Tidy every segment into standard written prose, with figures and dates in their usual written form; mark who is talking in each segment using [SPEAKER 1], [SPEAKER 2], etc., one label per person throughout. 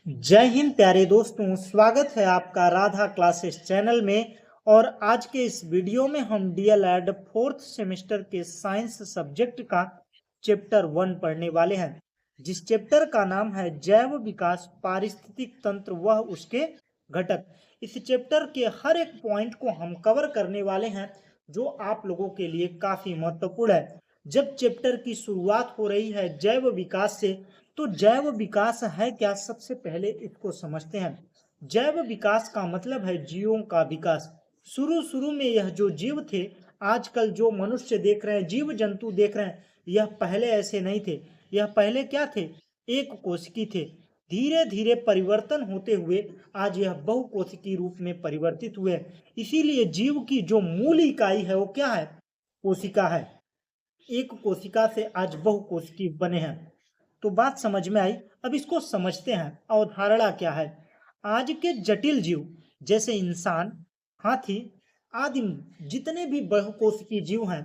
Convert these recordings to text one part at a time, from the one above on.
[SPEAKER 1] जय हिंद प्यारे दोस्तों, स्वागत है आपका राधा क्लासेस चैनल में। और आज के इस वीडियो में हम डीएलएड फोर्थ सेमेस्टर के साइंस सब्जेक्ट का चैप्टर 1 पढ़ने वाले हैं, जिस चैप्टर का नाम है जैव विकास, पारिस्थितिक तंत्र वह उसके घटक। इस चैप्टर के हर एक पॉइंट को हम कवर करने वाले हैं, जो आप लोगों के लिए काफी महत्वपूर्ण है। जब चैप्टर की शुरुआत हो रही है जैव विकास से, तो जैव विकास है क्या, सबसे पहले इसको समझते हैं। जैव विकास का मतलब है जीवों का विकास। शुरू में यह जो जीव थे, आजकल जो मनुष्य देख रहे हैं, जीव जंतु देख रहे हैं, यह पहले ऐसे नहीं थे। यह पहले क्या थे? एक कोशिकी थे। धीरे धीरे परिवर्तन होते हुए आज यह बहुकोशिकी रूप में परिवर्तित हुए। इसीलिए जीव की जो मूल इकाई है वो क्या है? कोशिका है। एक कोशिका से आज बहुकोशिकी बने हैं। तो बात समझ में आई। अब इसको समझते हैं, अवधारणा क्या है। आज के जटिल जीव जैसे इंसान, हाथी आदि जितने भी बहुकोशिकीय जीव हैं,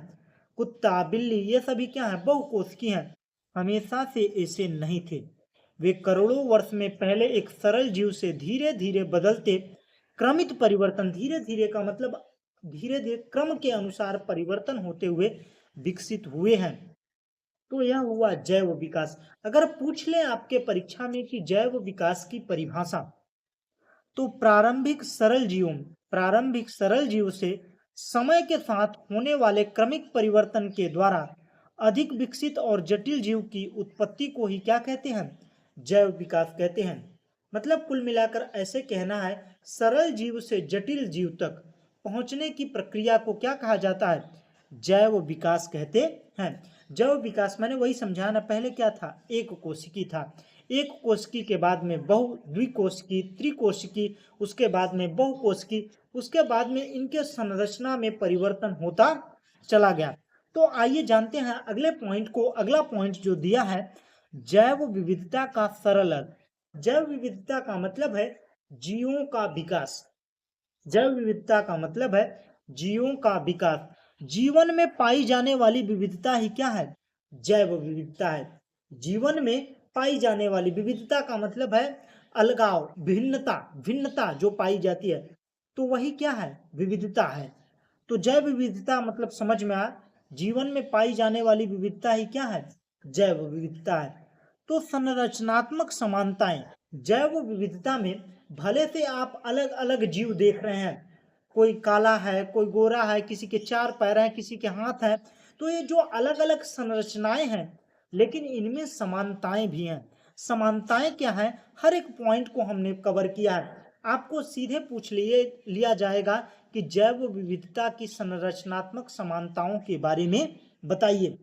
[SPEAKER 1] कुत्ता बिल्ली, ये सभी क्या हैं? बहुकोशिकीय हैं। हमेशा से ऐसे नहीं थे। वे करोड़ों वर्ष में पहले एक सरल जीव से धीरे धीरे बदलते क्रमित परिवर्तन, धीरे धीरे का मतलब धीरे धीरे क्रम के अनुसार परिवर्तन होते हुए विकसित हुए हैं। तो यह हुआ जैव विकास। अगर पूछ ले आपके परीक्षा में कि जैव विकास की परिभाषा, तो प्रारंभिक सरल जीव से समय के साथ होने वाले क्रमिक परिवर्तन के द्वारा अधिक विकसित और जटिल जीव की उत्पत्ति को ही क्या कहते हैं? जैव विकास कहते हैं। मतलब कुल मिलाकर ऐसे कहना है, सरल जीव से जटिल जीव तक पहुंचने की प्रक्रिया को क्या कहा जाता है? जैव विकास कहते हैं। जैव विकास मैंने वही समझाया ना, पहले क्या था? एक कोशिकी था। एक कोशिकी के बाद में द्विकोशिकी, त्रिकोशिकी, उसके बाद में बहुकोशिकी, उसके बाद में इनके संरचना में परिवर्तन होता चला गया। तो आइए जानते हैं अगले पॉइंट को। अगला पॉइंट जो दिया है, जैव विविधता का सरल अर्थ। जैव विविधता का मतलब है जीवों का विकास। जैव विविधता का मतलब है जीवों का विकास। जीवन में पाई जाने वाली विविधता ही क्या है? जैव विविधता है। जीवन में पाई जाने वाली विविधता का मतलब है अलगाव, भिन्नता, भिन्नता जो पाई जाती है, तो वही क्या है? विविधता है। तो जैव विविधता मतलब समझ में आया, जीवन में पाई जाने वाली विविधता ही क्या है? जैव विविधता है। तो संरचनात्मक समानताएं, जैव विविधता में भले से आप अलग अलग जीव देख रहे हैं, कोई काला है, कोई गोरा है, किसी के 4 पैर हैं, किसी के हाथ हैं, तो ये जो अलग अलग संरचनाएं हैं, लेकिन इनमें समानताएं भी हैं। समानताएं क्या है? हर एक पॉइंट को हमने कवर किया है। आपको सीधे पूछ लिया जाएगा कि जैव विविधता की संरचनात्मक समानताओं के बारे में बताइए।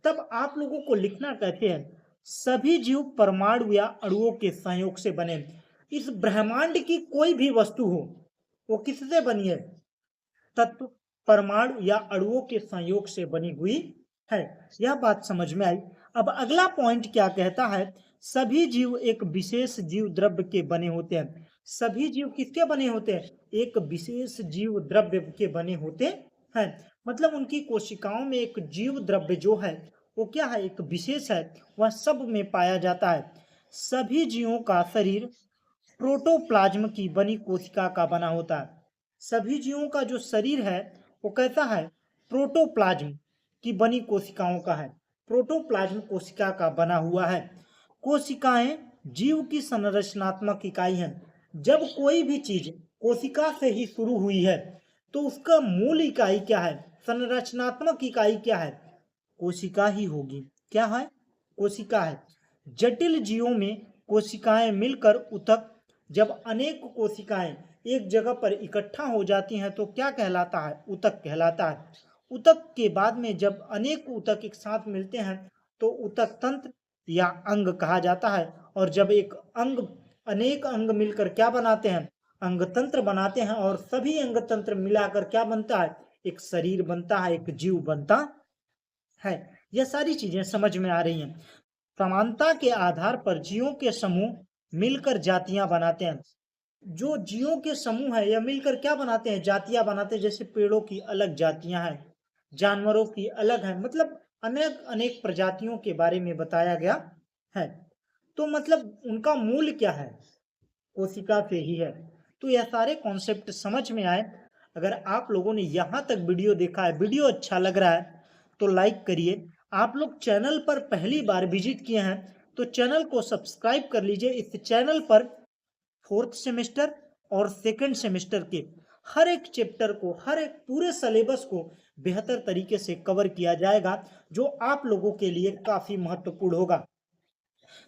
[SPEAKER 1] तब आप लोगों को लिखना कहते हैं, सभी जीव परमाणु या अणुओं के संयोग से बने। इस ब्रह्मांड की कोई भी वस्तु हो, वो किससे बनी है? तत्व, परमाणु या अणुओं के संयोग से बनी हुई है। यह बात समझ में आई। अब अगला पॉइंट क्या कहता है? सभी जीव एक विशेष जीव द्रव्य के बने होते हैं। सभी जीव किसके बने होते हैं? एक विशेष जीव द्रव्य के बने होते हैं। मतलब उनकी कोशिकाओं में एक जीव द्रव्य जो है वो क्या है? एक विशेष है, वह सब में पाया जाता है। सभी जीवों का शरीर प्रोटोप्लाज्म की बनी कोशिका का बना होता है। सभी जीवों का जो शरीर है वो कैसा है? प्रोटोप्लाज्म की बनी कोशिकाओं का है। प्रोटोप्लाज्म कोशिका का बना हुआ है। कोशिकाएं जीव की संरचनात्मक इकाई हैं। जब कोई भी चीज कोशिका से ही शुरू हुई है, तो उसका मूल इकाई क्या है? संरचनात्मक इकाई क्या है? कोशिका ही होगी। क्या है? कोशिका है। जटिल जीवों में कोशिकाएं मिलकर ऊतक, जब अनेक कोशिकाएं एक जगह पर इकट्ठा हो जाती हैं तो क्या कहलाता है? ऊतक कहलाता है। ऊतक के बाद में जब अनेक ऊतक एक साथ मिलते हैं तो ऊतक तंत्र या अंग कहा जाता है। और जब एक अंग, अनेक अंग मिलकर क्या बनाते हैं? अंग तंत्र बनाते हैं। और सभी अंग तंत्र मिलाकर क्या बनता है? एक शरीर बनता है, एक जीव बनता है। यह सारी चीजें समझ में आ रही हैं। समानता के आधार पर जीवों के समूह मिलकर जातियां बनाते हैं। जो जीवों के समूह है यह मिलकर क्या बनाते हैं? जातियां बनाते हैं। जैसे पेड़ों की अलग जातियां हैं, जानवरों की अलग है, मतलब अनेक अनेक प्रजातियों के बारे में बताया गया है। तो मतलब उनका मूल क्या है? कोशिका से ही है। तो यह सारे कॉन्सेप्ट समझ में आए। अगर आप लोगों ने यहाँ तक वीडियो देखा है, वीडियो अच्छा लग रहा है तो लाइक करिए। आप लोग चैनल पर पहली बार विजिट किए हैं तो चैनल को सब्सक्राइब कर लीजिए। इस चैनल पर फोर्थ सेमेस्टर और सेकंड सेमेस्टर के हर एक चैप्टर को, हर एक पूरे सिलेबस को बेहतर तरीके से कवर किया जाएगा, जो आप लोगों के लिए काफ़ी महत्वपूर्ण होगा।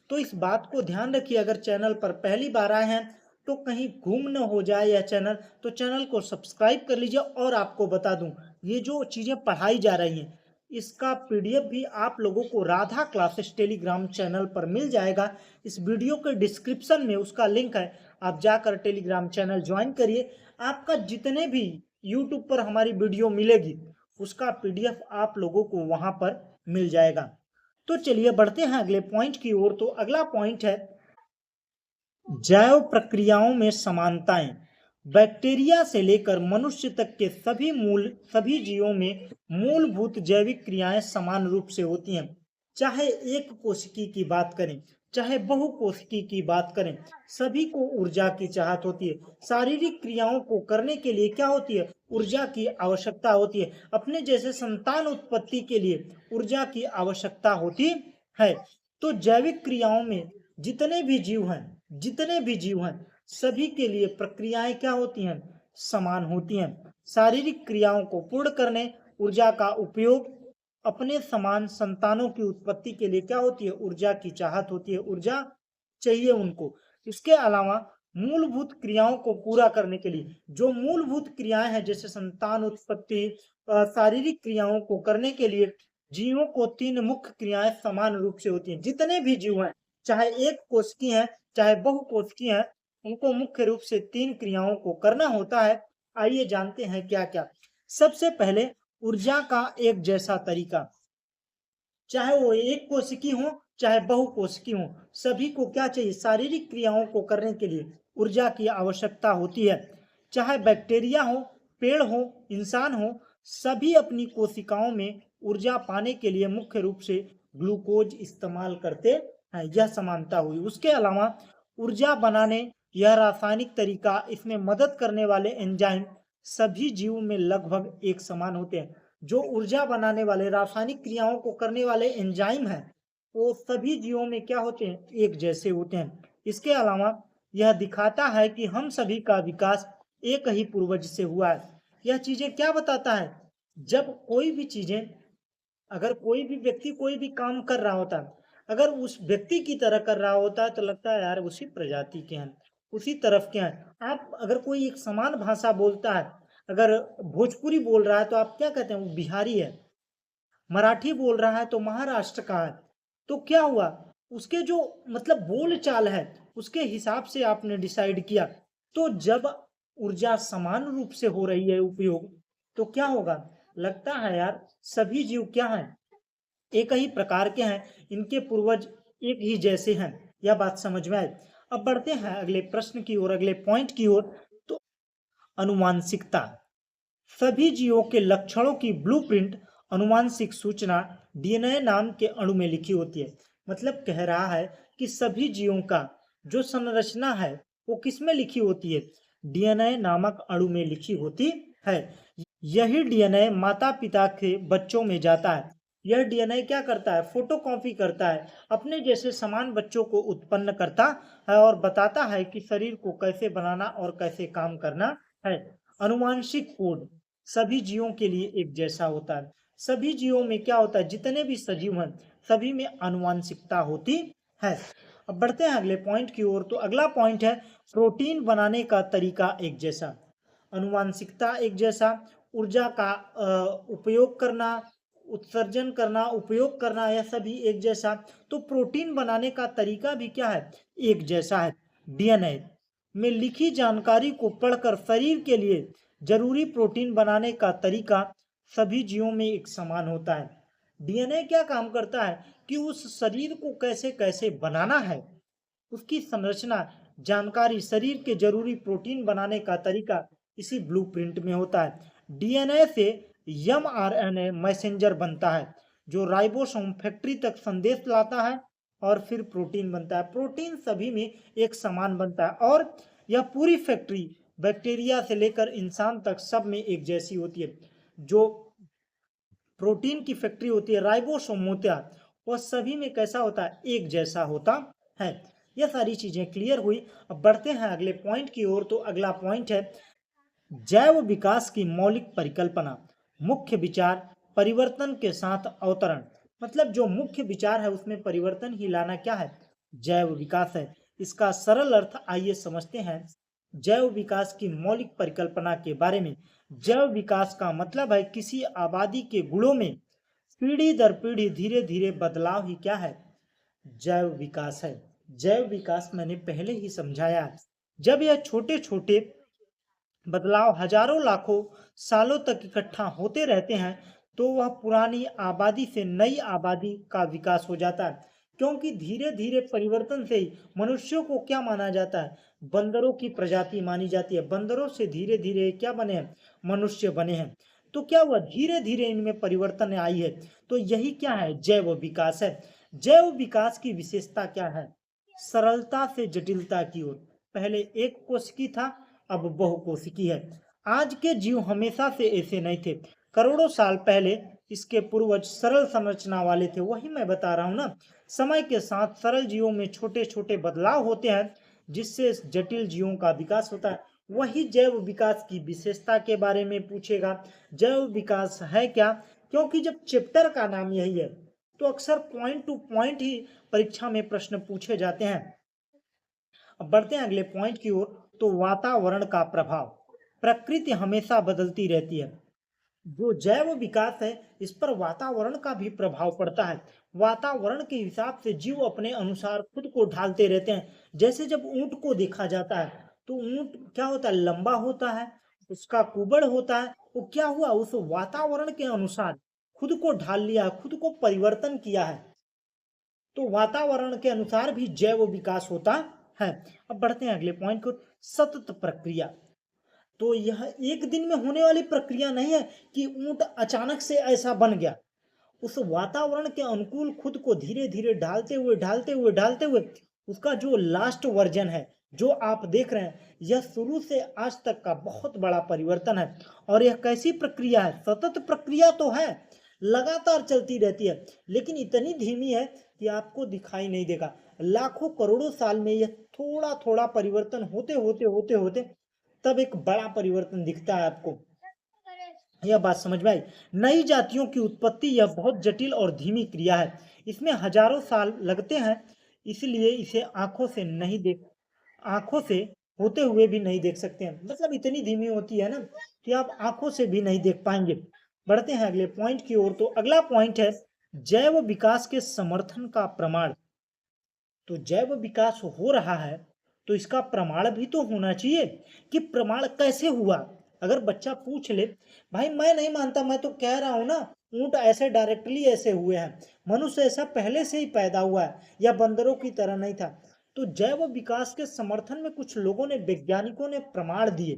[SPEAKER 1] तो इस बात को ध्यान रखिए, अगर चैनल पर पहली बार आए हैं तो कहीं गुम न हो जाए यह चैनल, तो चैनल को सब्सक्राइब कर लीजिए। और आपको बता दूं, ये जो चीज़ें पढ़ाई जा रही हैं इसका पीडीएफ भी आप लोगों को राधा क्लासेस टेलीग्राम चैनल पर मिल जाएगा। इस वीडियो के डिस्क्रिप्शन में उसका लिंक है, आप जाकर टेलीग्राम चैनल ज्वाइन करिए। आपका जितने भी यूट्यूब पर हमारी वीडियो मिलेगी उसका पीडीएफ आप लोगों को वहां पर मिल जाएगा। तो चलिए बढ़ते हैं अगले पॉइंट की ओर। तो अगला पॉइंट है जैव प्रक्रियाओं में समानताएं। बैक्टीरिया से लेकर मनुष्य तक के सभी जीवों में मूलभूत जैविक क्रियाएं समान रूप से होती हैं। चाहे एक कोशिकी की बात करें, चाहे बहुकोशिकी की बात करें, सभी को ऊर्जा की चाहत होती है। शारीरिक क्रियाओं को करने के लिए क्या होती है? ऊर्जा की आवश्यकता होती है। अपने जैसे संतान उत्पत्ति के लिए ऊर्जा की आवश्यकता होती है। तो जैविक क्रियाओं में जितने भी जीव हैं सभी के लिए प्रक्रियाएं क्या होती हैं? समान होती हैं। शारीरिक क्रियाओं को पूर्ण करने ऊर्जा का उपयोग, अपने समान संतानों की उत्पत्ति के लिए क्या होती है? ऊर्जा की चाहत होती है, ऊर्जा चाहिए उनको। इसके अलावा मूलभूत क्रियाओं को पूरा करने के लिए जो मूलभूत क्रियाएं हैं, जैसे संतान उत्पत्ति, शारीरिक क्रियाओं को करने के लिए जीवों को 3 मुख्य क्रियाएं समान रूप से होती हैं। जितने भी जीव हैं, चाहे एक कोशिकीय हैं, चाहे बहुकोशिकीय हैं, उनको मुख्य रूप से 3 क्रियाओं को करना होता है। आइए जानते हैं क्या क्या। सबसे पहले ऊर्जा का एक जैसा तरीका। चाहे वो एक कोशिकी हो, चाहे बहुकोशिकी हो, सभी को क्या चाहिए? शारीरिक क्रियाओं को करने के लिए ऊर्जा की आवश्यकता होती है। चाहे बैक्टीरिया हो, पेड़ हो, इंसान हो, सभी अपनी कोशिकाओं में ऊर्जा पाने के लिए मुख्य रूप से ग्लूकोज इस्तेमाल करते हैं। यह समानता हुई। उसके अलावा ऊर्जा बनाने यह रासायनिक तरीका, इसमें मदद करने वाले एंजाइम सभी जीवों में लगभग एक समान होते हैं। जो ऊर्जा बनाने वाले रासायनिक क्रियाओं को करने वाले एंजाइम हैं वो सभी जीवों में क्या होते हैं? एक जैसे होते हैं। इसके अलावा यह दिखाता है कि हम सभी का विकास एक ही पूर्वज से हुआ है। यह चीजें क्या बताता है? जब कोई भी चीजें, अगर कोई भी व्यक्ति कोई भी काम कर रहा होता है, अगर उस व्यक्ति की तरह कर रहा होता है तो लगता है यार उसी प्रजाति के हैं, उसी तरफ के हैं। आप अगर कोई एक समान भाषा बोलता है, अगर भोजपुरी बोल रहा है तो आप क्या कहते हैं? वो बिहारी है। मराठी बोल रहा है तो महाराष्ट्र का है। तो क्या हुआ? उसके जो मतलब बोल चाल है उसके हिसाब से आपने डिसाइड किया। तो जब ऊर्जा समान रूप से हो रही है उपयोग, तो क्या होगा? लगता है यार सभी जीव क्या हैं? एक ही प्रकार के हैं, इनके पूर्वज एक ही जैसे हैं। यह बात समझ में आए। अब बढ़ते हैं अगले प्रश्न की ओर, अगले पॉइंट की ओर। तो अनुवांशिकता। सभी जीवों के लक्षणों की ब्लूप्रिंट, अनुवांशिक सूचना डीएनए नाम के अणु में लिखी होती है। मतलब कह रहा है कि सभी जीवों का जो संरचना है वो किसमें लिखी होती है? डीएनए नामक अणु में लिखी होती है। यही डीएनए माता पिता के बच्चों में जाता है। यह डीएनए क्या करता है? फोटोकॉपी करता है, अपने जैसे समान बच्चों को उत्पन्न करता है और बताता है कि शरीर को कैसे बनाना और कैसे काम करना है। अनुवांशिक कोड सभी जीवों के लिए एक जैसा होता है। सभी जीवों में क्या होता है? जितने भी सजीव हैं सभी में अनुवांशिकता होती है। अब बढ़ते हैं अगले पॉइंट की ओर। तो अगला पॉइंट है प्रोटीन बनाने का तरीका एक जैसा। अनुवांशिकता एक जैसा, ऊर्जा का उपयोग करना, उत्सर्जन करना, उपयोग करना, यह सभी एक जैसा। तो प्रोटीन बनाने का तरीका भी क्या है? एक जैसा है। डीएनए में लिखी जानकारी को पढ़कर शरीर के लिए जरूरी प्रोटीन बनाने का तरीका सभी जीवों में एक समान होता है। डीएनए क्या काम करता है कि उस शरीर को कैसे कैसे बनाना है, उसकी संरचना, जानकारी, शरीर के जरूरी प्रोटीन बनाने का तरीका इसी ब्लूप्रिंट में होता है। डीएनए से एमआरएनए मैसेंजर बनता है जो राइबोसोम फैक्ट्री तक संदेश लाता है और फिर प्रोटीन बनता है। प्रोटीन सभी में एक समान बनता है और यह पूरी फैक्ट्री बैक्टीरिया से लेकर इंसान तक सब में एक जैसी होती है। जो प्रोटीन की फैक्ट्री होती है राइबोसोम होता है, वह सभी में कैसा होता है, एक जैसा होता है। यह सारी चीजें क्लियर हुई। अब बढ़ते हैं अगले पॉइंट की ओर। तो अगला पॉइंट है जैव विकास की मौलिक परिकल्पना, मुख्य विचार, परिवर्तन के साथ अवतरण। मतलब जो मुख्य विचार है उसमें परिवर्तन ही लाना क्या है, जैव विकास है। इसका सरल अर्थ आइए समझते हैं जैव विकास की मौलिक परिकल्पना के बारे में। जैव विकास का मतलब है किसी आबादी के गुणों में पीढ़ी दर पीढ़ी धीरे धीरे बदलाव ही क्या है, जैव विकास है। जैव विकास मैंने पहले ही समझाया है। जब यह छोटे छोटे बदलाव हजारों लाखों सालों तक इकट्ठा होते रहते हैं तो वह पुरानी आबादी से नई आबादी का विकास हो जाता है। क्योंकि धीरे धीरे परिवर्तन से ही मनुष्यों को क्या माना जाता है, बंदरों की प्रजाति मानी जाती है। बंदरों से धीरे धीरे क्या बने हैं, मनुष्य बने हैं। तो क्या हुआ, धीरे धीरे इनमें परिवर्तन आई है। तो यही क्या है, जैव विकास है। जैव विकास की विशेषता क्या है, सरलता से जटिलता की ओर। पहले एक कोशिकी था, अब बहुकोशिकी है। आज के जीव हमेशा से ऐसे नहीं थे। करोड़ों साल पहले इसके पूर्वज सरल संरचना वाले थे। वही मैं बता रहा हूं ना, समय के साथ सरल जीवों में छोटे छोटे बदलाव होते हैं जिससे जटिल जीवों का विकास होता है। वही जैव विकास की विशेषता के बारे में पूछेगा। जैव विकास है क्या, क्योंकि जब चैप्टर का नाम यही है तो अक्सर पॉइंट टू पॉइंट ही परीक्षा में प्रश्न पूछे जाते हैं। अब बढ़ते हैं अगले पॉइंट की ओर। तो वातावरण का प्रभाव, प्रकृति हमेशा बदलती रहती है। जो जैव विकास है इस पर वातावरण का भी प्रभाव पड़ता है। वातावरण के हिसाब से जीव अपने अनुसार खुद को ढालते रहते हैं। जैसे जब ऊंट को देखा जाता है तो ऊंट क्या होता है, लंबा होता है, उसका कुबड़ होता है। वो क्या हुआ, उस वातावरण के अनुसार खुद को ढाल लिया, खुद को परिवर्तन किया है। तो वातावरण के अनुसार भी जैव विकास होता है। अब बढ़ते हैं अगले पॉइंट को, सतत प्रक्रिया। तो यह एक दिन में होने वाली प्रक्रिया नहीं है कि ऊंट अचानक से ऐसा बन गया। उस वातावरण के अनुकूल खुद को धीरे धीरे ढालते हुए उसका जो लास्ट वर्जन है जो आप देख रहे हैं, यह शुरू से आज तक का बहुत बड़ा परिवर्तन है। और यह कैसी प्रक्रिया है, सतत प्रक्रिया तो है, लगातार चलती रहती है, लेकिन इतनी धीमी है कि आपको दिखाई नहीं देगा। लाखों करोड़ों साल में यह थोड़ा थोड़ा परिवर्तन होते तब एक बड़ा परिवर्तन दिखता है आपको। यह बात समझ में आई। नई जातियों की उत्पत्ति यह बहुत जटिल और धीमी क्रिया है। इसमें हजारों साल लगते हैं, इसलिए इसे आंखों से होते हुए भी नहीं देख सकते हैं। मतलब इतनी धीमी होती है ना कि आप आंखों से भी नहीं देख पाएंगे। बढ़ते हैं अगले पॉइंट की ओर। तो अगला पॉइंट है जैव विकास के समर्थन का प्रमाण। तो जैव विकास हो रहा है तो इसका प्रमाण भी तो होना चाहिए कि प्रमाण कैसे हुआ। अगर बच्चा पूछ ले, भाई मैं नहीं मानता, मैं तो कह रहा हूं ना ऊंट ऐसे डायरेक्टली ऐसे हुए हैं, मनुष्य ऐसा पहले से ही पैदा हुआ है या बंदरों की तरह नहीं था। तो जैव विकास के समर्थन में कुछ लोगों ने, वैज्ञानिकों ने प्रमाण दिए।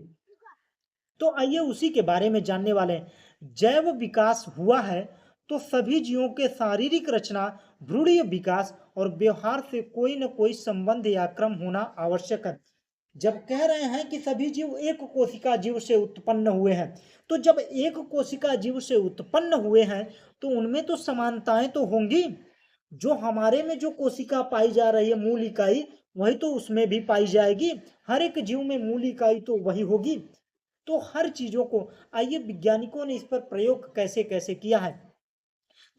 [SPEAKER 1] तो आइए उसी के बारे में जानने वाले हैं। जैव विकास हुआ है तो सभी जीवों के शारीरिक रचना, भ्रूणीय विकास और व्यवहार से कोई न कोई संबंध या क्रम होना आवश्यक है। जब कह रहे हैं कि सभी जीव एक कोशिका जीव से उत्पन्न हुए हैं, तो जब एक कोशिका जीव से उत्पन्न हुए हैं तो उनमें तो समानताएं तो होंगी। जो हमारे में जो कोशिका पाई जा रही है मूल इकाई, वही तो उसमें भी पाई जाएगी। हर एक जीव में मूल इकाई तो वही होगी। तो हर चीजों को, आइए वैज्ञानिकों ने इस पर प्रयोग कैसे कैसे किया है।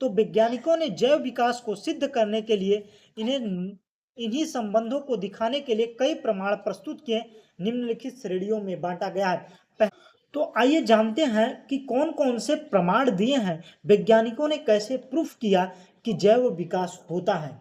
[SPEAKER 1] तो वैज्ञानिकों ने जैव विकास को सिद्ध करने के लिए इन्हीं संबंधों को दिखाने के लिए कई प्रमाण प्रस्तुत किए, निम्नलिखित श्रेणियों में बांटा गया है। तो आइए जानते हैं कि कौन कौन से प्रमाण दिए हैं, वैज्ञानिकों ने कैसे प्रूफ किया कि जैव विकास होता है।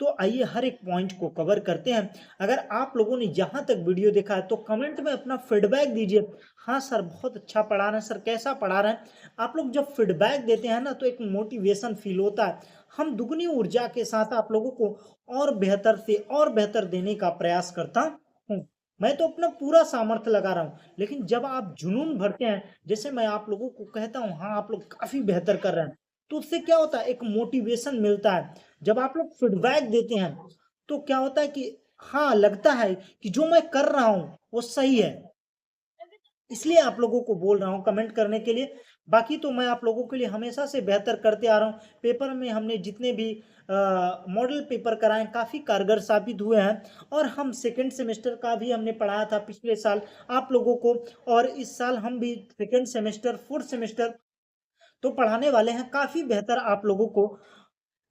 [SPEAKER 1] तो आइए हर एक पॉइंट को कवर करते हैं। अगर आप लोगों ने यहाँ तक वीडियो देखा है तो कमेंट में अपना फीडबैक दीजिए। हाँ सर बहुत अच्छा पढ़ा रहे हैं, सर कैसा पढ़ा रहे हैं। आप लोग जब फीडबैक देते हैं ना तो एक मोटिवेशन फील होता है। हम दुगनी ऊर्जा के साथ आप लोगों को और बेहतर से और बेहतर देने का प्रयास करता हूँ। मैं तो अपना पूरा सामर्थ्य लगा रहा हूँ, लेकिन जब आप जुनून भरते हैं, जैसे मैं आप लोगों को कहता हूँ हाँ आप लोग काफी बेहतर कर रहे हैं, तो उससे क्या होता है, एक मोटिवेशन मिलता है। जब आप लोग फीडबैक देते हैं तो क्या होता है कि हाँ, लगता है कि जो मैं कर रहा हूँ वो सही है। इसलिए आप लोगों को बोल रहा हूँ कमेंट करने के लिए। बाकी तो मैं आप लोगों के लिए हमेशा से बेहतर करते आ रहा हूँ। पेपर में हमने जितने भी मॉडल पेपर कराए काफ़ी कारगर साबित हुए हैं, और हम सेकंड सेमेस्टर का भी हमने पढ़ाया था पिछले साल आप लोगों को, और इस साल हम भी सेकंड सेमेस्टर, फोर्थ सेमेस्टर तो पढ़ाने वाले हैं। काफ़ी बेहतर आप लोगों को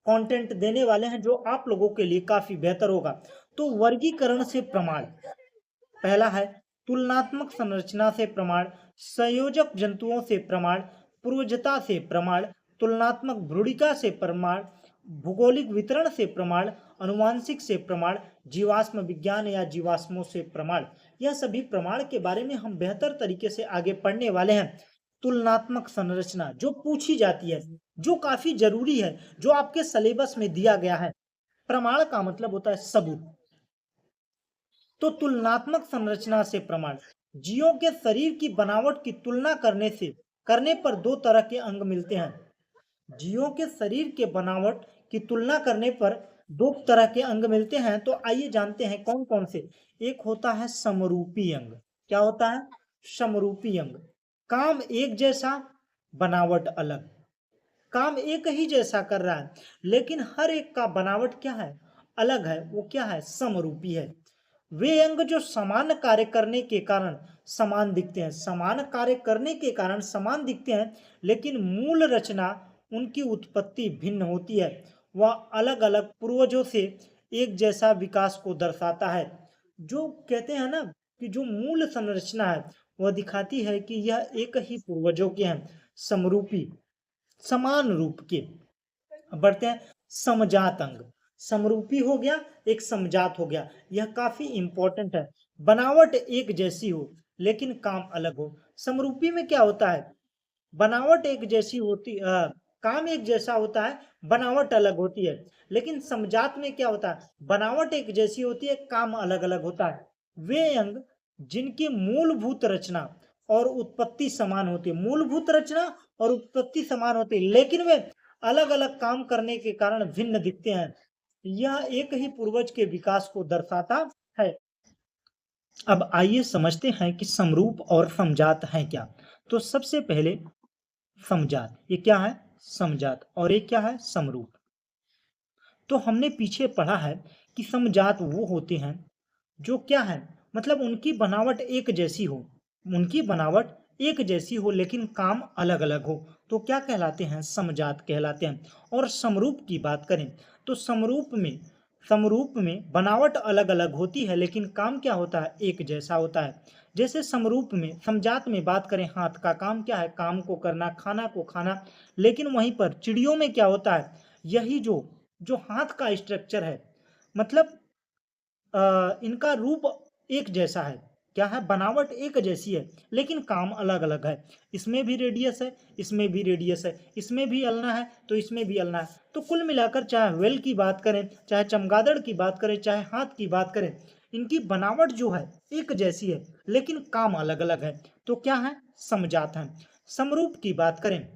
[SPEAKER 1] कंटेंट देने वाले हैं, जो आप लोगों के लिए काफ़ी बेहतर होगा। तो वर्गीकरण से प्रमाण, पहला है तुलनात्मक संरचना से प्रमाण, संयोजक जंतुओं से प्रमाण, पूर्वजता से प्रमाण, तुलनात्मक भ्रूणिका से प्रमाण, भौगोलिक वितरण से प्रमाण, अनुवांशिक से प्रमाण, जीवाश्म विज्ञान या जीवाश्मों से प्रमाण। यह सभी प्रमाण के बारे में हम बेहतर तरीके से आगे पढ़ने वाले हैं। तुलनात्मक संरचना जो पूछी जाती है, जो काफी जरूरी है, जो आपके सिलेबस में दिया गया है। प्रमाण का मतलब होता है सबूत। तो तुलनात्मक संरचना से प्रमाण, जीवों के शरीर की बनावट की तुलना करने पर दो तरह के अंग मिलते हैं। जीवों के शरीर के बनावट की तुलना करने पर दो तरह के अंग मिलते हैं। तो आइए जानते हैं कौन कौन से। एक होता है समरूपी अंग। क्या होता है? समरूपी अंग। काम एक जैसा, बनावट अलग। काम एक ही जैसा कर रहा है, लेकिन हर एक का बनावट क्या है? अलग है। वो क्या है? समरूपी है। वे अंग जो समान कार्य करने के कारण समान दिखते हैं, समान कार्य करने के कारण समान दिखते हैं, लेकिन मूल रचना, उनकी उत्पत्ति भिन्न होती है। वह अलग अलग पूर्वजों से एक जैसा विकास को दर्शाता है। जो कहते हैं ना कि जो मूल संरचना है वह दिखाती है कि यह एक ही पूर्वजों के हैं, समरूपी, समान रूप के। अब बढ़ते हैं समजात अंग। समरूपी हो गया, एक समजात हो गया। यह काफी इंपॉर्टेंट है। बनावट एक जैसी हो लेकिन काम अलग हो। समरूपी में क्या होता है? बनावट एक जैसी होती, काम एक जैसा होता है, बनावट अलग होती है। लेकिन समजात में क्या होता है? बनावट एक जैसी होती है, काम अलग अलग होता है। वे अंग जिनकी मूलभूत रचना और उत्पत्ति समान होती है, मूलभूत रचना और उत्पत्ति समान होती है, लेकिन वे अलग अलग काम करने के कारण भिन्न दिखते हैं। यह एक ही पूर्वज के विकास को दर्शाता है। अब आइए समझते हैं कि समरूप और समजात हैं क्या। तो सबसे पहले समजात, ये क्या है? समजात। और ये क्या है? समरूप। तो हमने पीछे पढ़ा है कि समजात वो होते हैं जो क्या है, मतलब उनकी बनावट एक जैसी हो, उनकी बनावट एक जैसी हो लेकिन काम अलग अलग हो, तो क्या कहलाते हैं? समजात कहलाते हैं। और समरूप की बात करें तो समरूप में बनावट अलग अलग होती है लेकिन काम क्या होता है? एक जैसा होता है। जैसे समरूप में, समजात में बात करें, हाथ का काम क्या है? काम को करना, खाना को खाना। लेकिन वहीं पर चिड़ियों में क्या होता है? यही जो जो हाथ का स्ट्रक्चर है, मतलब इनका रूप एक जैसा है। क्या है? बनावट एक जैसी है लेकिन काम अलग अलग है। इसमें भी रेडियस है, इसमें भी रेडियस है, इसमें भी अलना है तो इसमें भी अलना है। तो कुल मिलाकर चाहे व्हेल की बात करें, चाहे चमगादड़ की बात करें, चाहे हाथ की बात करें, इनकी बनावट जो है एक जैसी है लेकिन काम अलग अलग है। तो क्या है? समजात है। समरूप की बात करें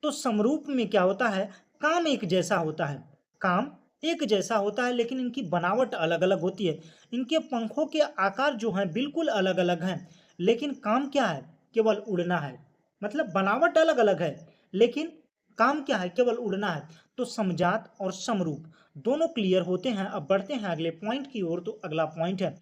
[SPEAKER 1] तो समरूप में क्या होता है? काम एक जैसा होता है, काम एक जैसा होता है लेकिन इनकी बनावट अलग अलग होती है। इनके पंखों के आकार जो हैं बिल्कुल अलग अलग हैं, लेकिन काम क्या है? केवल उड़ना है। मतलब बनावट अलग अलग है लेकिन काम क्या है? केवल उड़ना है। तो समजात और समरूप दोनों क्लियर होते हैं। अब बढ़ते हैं अगले पॉइंट की ओर। तो अगला पॉइंट है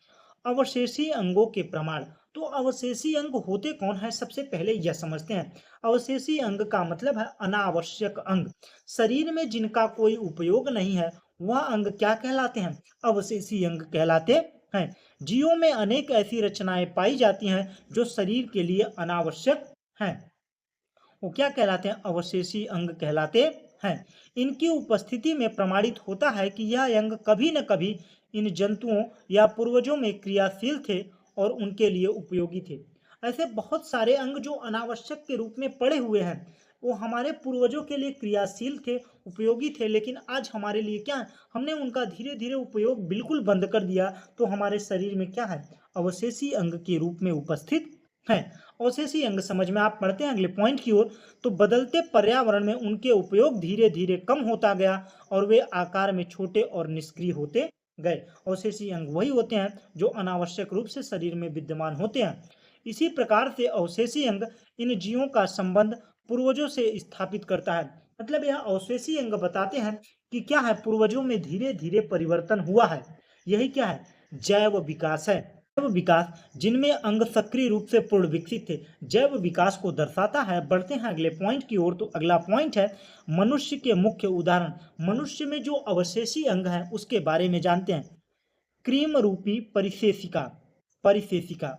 [SPEAKER 1] अवशेषी अंगों के प्रमाण। तो अवशेषी अंग होते कौन है? सबसे पहले यह समझते हैं। अवशेषी अंग का मतलब है अनावश्यक अंग। शरीर में जिनका कोई उपयोग नहीं है वह अंग क्या कहलाते हैं? अवशेषी अंग कहलाते हैं। जीवों में अनेक ऐसी रचनाएं पाई जाती हैं जो शरीर के लिए अनावश्यक हैं, वो क्या कहलाते हैं? अवशेषी अंग कहलाते हैं। इनकी उपस्थिति में प्रमाणित होता है कि यह अंग कभी न कभी इन जंतुओं या पूर्वजों में क्रियाशील थे और उनके लिए उपयोगी थे। ऐसे बहुत सारे अंग जो अनावश्यक के रूप में पड़े हुए हैं, वो हमारे पूर्वजों के लिए क्रियाशील थे, उपयोगी थे, लेकिन आज हमारे लिए क्या है? हमने उनका धीरे धीरे उपयोग बिल्कुल बंद कर दिया, तो हमारे शरीर में क्या है? अवशेषी अंग के रूप में उपस्थित है। अवशेषी अंग समझ में आप पढ़ते हैं अगले पॉइंट की ओर, तो बदलते पर्यावरण में उनके उपयोग धीरे धीरे कम होता गया और वे आकार में छोटे और निष्क्रिय होते गए। अवशेषी अंग वही होते हैं जो अनावश्यक रूप से शरीर में विद्यमान होते हैं। इसी प्रकार से अवशेषी अंग इन जीवों का संबंध पूर्वजों से स्थापित करता है। मतलब यह अवशेषी अंग बताते हैं कि क्या है, पूर्वजों में धीरे धीरे परिवर्तन हुआ है। यही क्या है, जैव विकास है। जैव विकास जिनमें अंग सक्रिय रूप से पूर्ण विकसित थे, जैव विकास को दर्शाता है। बढ़ते हैं अगले पॉइंट की ओर, तो अगला पॉइंट है मनुष्य के मुख्य उदाहरण। मनुष्य में जो अवशेषी अंग है उसके बारे में जानते हैं। क्रीम रूपी परिशेषिका, परिशेषिका,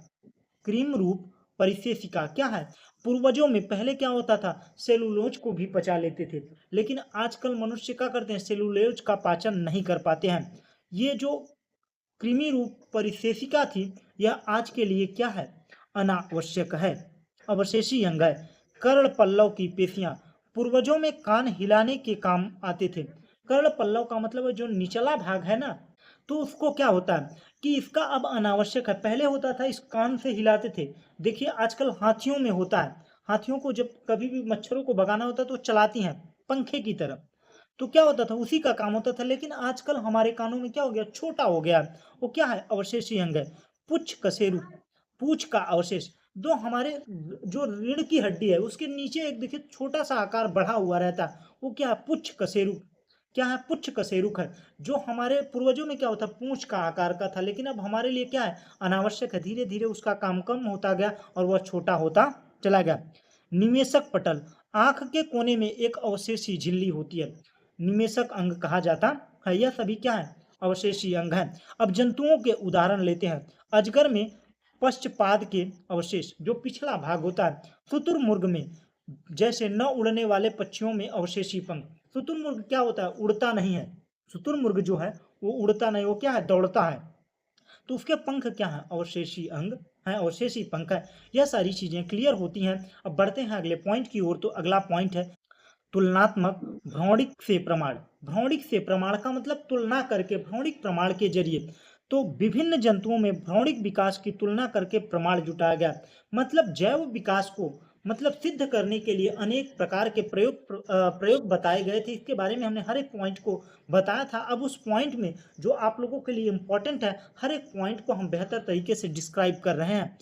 [SPEAKER 1] क्रीम रूप परिशेषिका क्या है, पूर्वजों में पहले क्या होता था, सेलुलोज को भी पचा लेते थे, लेकिन आजकल मनुष्य क्या करते हैं, सेलुलोज का पाचन नहीं कर पाते हैं। ये जो कृमि रूप परिशेषिका थी, यह आज के लिए क्या है, अनावश्यक है। अवशेषी अंग है कर्ण पल्लव की पेशियां, पूर्वजों में कान हिलाने के काम आते थे। कर्ण पल्लव का मतलब है जो निचला भाग है ना, तो उसको क्या होता है कि इसका अब अनावश्यक है। पहले होता था इस कान से हिलाते थे। देखिए आजकल हाथियों में होता है, हाथियों को जब कभी भी मच्छरों को भगाना होता है तो चलाती हैं पंखे की तरह, तो क्या होता था, उसी का काम होता था। लेकिन आजकल हमारे कानों में क्या हो गया, छोटा हो गया। वो क्या है, अवशेषी अंग है। पुच्छ कशेरु, पूछ का अवशेष, जो हमारे जो रीढ़ की हड्डी है उसके नीचे एक देखिए छोटा सा आकार बढ़ा हुआ रहता है, वो क्या है, पुच्छ कशेरु। क्या है, पुच्छ कशेरुक है। जो हमारे पूर्वजों में क्या होता, पूंछ का आकार का था, लेकिन अब हमारे लिए क्या है, अनावश्यक है। धीरे धीरे उसका काम कम होता गया और वह छोटा होता चला गया। निमेशक पटल, आंख के कोने में एक अवशेषी झिल्ली होती है, निमेशक अंग कहा जाता है। यह सभी क्या है, अवशेषी अंग हैं। अब जंतुओं के उदाहरण लेते हैं। अजगर में पश्चपाद के अवशेष, जो पिछला भाग होता है। शुतुरमुर्ग में, जैसे न उड़ने वाले पक्षियों में अवशेषी पंख। शुतुरमुर्ग क्या होता है, उड़ता नहीं है। शुतुरमुर्ग जो है वो उड़ता नहीं, वो क्या है, दौड़ता है। तो उसके पंख क्या है, अवशेषी अंग है, अवशेषी पंख है। यह सारी चीजें क्लियर होती हैं। अब बढ़ते हैं अगले पॉइंट की ओर, तो अगला पॉइंट है तुलनात्मक भ्रौणिक से प्रमाण। भ्रौणिक से प्रमाण का मतलब तुलना करके, भ्रौणिक प्रमाण के जरिए। तो विभिन्न जंतुओं में भ्रौणिक विकास की तुलना करके प्रमाण जुटाया गया। मतलब जैव विकास को मतलब सिद्ध करने के लिए अनेक प्रकार के प्रयोग बताए गए थे। इसके बारे में हमने हर एक पॉइंट को बताया था। अब उस पॉइंट में जो आप लोगों के लिए इंपॉर्टेंट है, हर एक पॉइंट को हम बेहतर तरीके से डिस्क्राइब कर रहे हैं।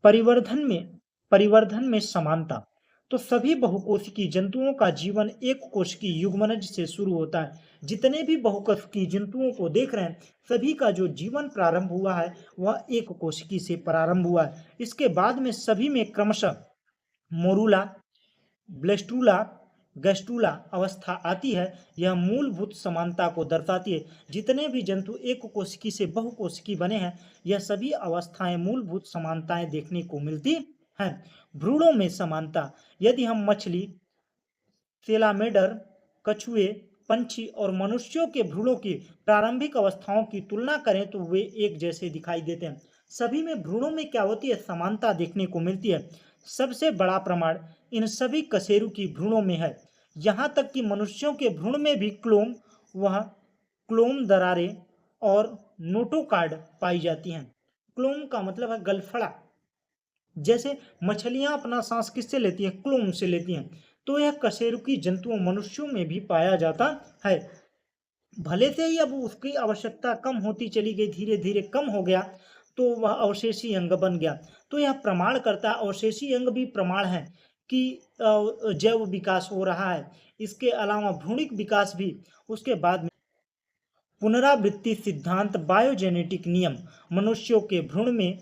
[SPEAKER 1] परिवर्धन में, परिवर्धन में समानता। तो सभी बहुकोशिकीय जंतुओं का जीवन एक कोशिकीय युग्मनज से शुरू होता है। जितने भी बहुकोशिकीय जंतुओं को देख रहे हैं, सभी का जो जीवन प्रारंभ हुआ है वह एक कोशिकी से प्रारंभ हुआ है। इसके बाद में सभी में क्रमशः मोरूला, ब्लेस्टुला, गैस्टुला अवस्था आती है। यह मूलभूत समानता को दर्शाती है। जितने भी जंतु एक कोशिकी से बहुकोशिकी बने हैं, यह सभी अवस्थाएं मूलभूत समानताएं देखने को मिलती हैं। भ्रूणों में समानता, यदि हम मछली, सेलामेडर, कछुए, पंछी और मनुष्यों के भ्रूणों की प्रारंभिक अवस्थाओं की तुलना करें तो वे एक जैसे दिखाई देते हैं। सभी में भ्रूणों में क्या होती है, समानता देखने को मिलती है। सबसे बड़ा प्रमाण इन सभी कशेरुकी भ्रूणों में है। यहाँ तक कि मनुष्यों के भ्रूण में भी क्लोम, वह क्लोम दरारें और नोटोकार्ड पाई जाती हैं। क्लोम का मतलब है गलफड़ा। जैसे मछलियां अपना सांस किससे लेती हैं, क्लोम से लेती हैं। तो यह कशेरुकी जंतुओं मनुष्यों में भी पाया जाता है। भले से ही अब उसकी आवश्यकता कम होती चली गई, धीरे धीरे कम हो गया, तो वह अवशेषी अंग बन गया। तो यह प्रमाण करता है, अवशेषी अंग भी प्रमाण है कि जैव विकास हो रहा है। इसके अलावा भ्रूणिक विकास भी। उसके बाद में पुनरावृत्ति सिद्धांत, बायोजेनेटिक नियम। मनुष्यों के भ्रूण में